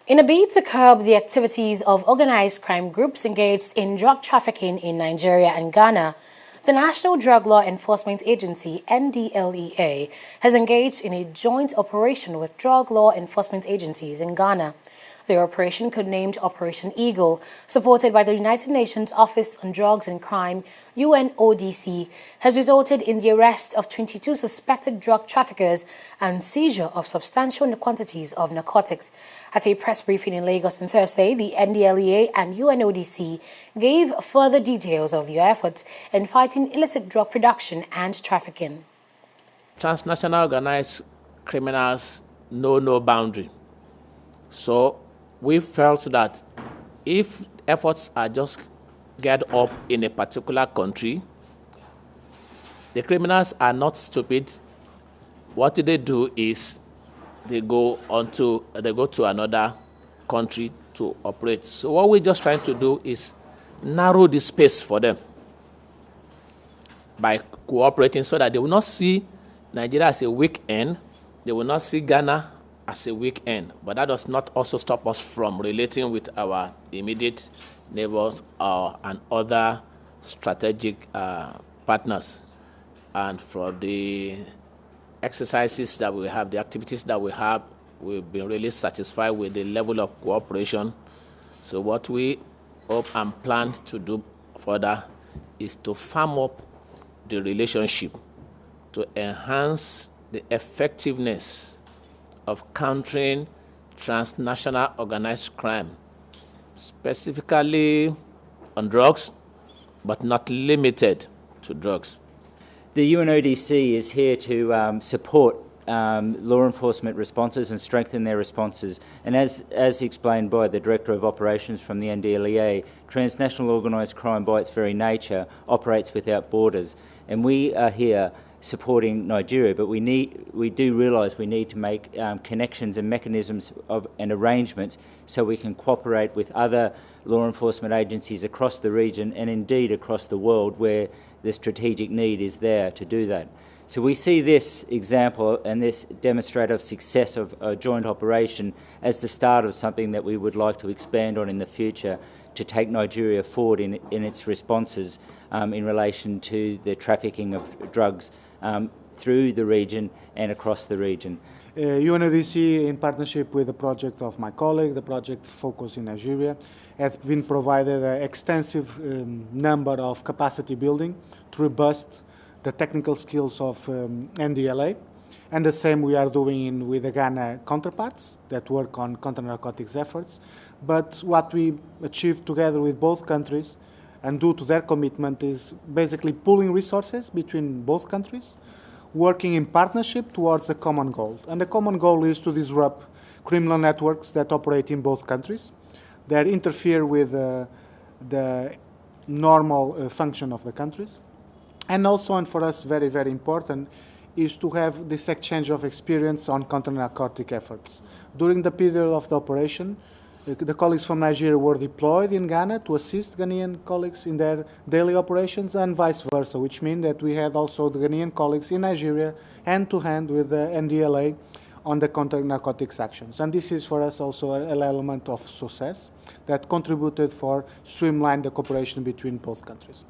In a bid to curb the activities of organized crime groups engaged in drug trafficking in Nigeria and Ghana, the National Drug Law Enforcement Agency (NDLEA) has engaged in a joint operation with drug law enforcement agencies in Ghana. The operation, codenamed Operation Eagle, supported by the United Nations Office on Drugs and Crime (UNODC), has resulted in the arrest of 22 suspected drug traffickers and seizure of substantial quantities of narcotics. At a press briefing in Lagos on Thursday, the NDLEA and UNODC gave further details of their efforts in fighting illicit drug production and trafficking. Transnational organized criminals know no boundary. So we felt that if efforts are just get up in a particular country, the criminals are not stupid. What they do is they go to another country to operate. So what we're just trying to do is narrow the space for them by cooperating so that they will not see Nigeria as a weak end. They will not see Ghana as a weak end, but that does not also stop us from relating with our immediate neighbors and other strategic partners. And for the exercises that we have, the activities that we have, we've been really satisfied with the level of cooperation. So what we hope and plan to do further is to firm up the relationship, to enhance the effectiveness of countering transnational organized crime, specifically on drugs, but not limited to drugs. The UNODC is here to support law enforcement responses and strengthen their responses. And as explained by the Director of Operations from the NDLEA, transnational organised crime by its very nature operates without borders. And we are here supporting Nigeria, but we do realise we need to make connections and mechanisms and arrangements so we can cooperate with other law enforcement agencies across the region and indeed across the world where the strategic need is there to do that. So we see this example and this demonstrative success of a joint operation as the start of something that we would like to expand on in the future to take Nigeria forward in its responses in relation to the trafficking of drugs through the region and across the region. UNODC, in partnership with the project of my colleague, the project Focus in Nigeria, has been provided an extensive number of capacity building to robust the technical skills of NDLA. And the same we are doing with the Ghana counterparts that work on counter-narcotics efforts. But what we achieved together with both countries and due to their commitment is basically pooling resources between both countries, working in partnership towards a common goal. And the common goal is to disrupt criminal networks that operate in both countries, that interfere with the normal function of the countries. And also, and for us very, very important, is to have this exchange of experience on counter-narcotic efforts. During the period of the operation, the colleagues from Nigeria were deployed in Ghana to assist Ghanaian colleagues in their daily operations and vice versa, which means that we had also the Ghanaian colleagues in Nigeria hand-to-hand with the NDLA on the counter-narcotics actions. And this is for us also an element of success that contributed for streamline the cooperation between both countries.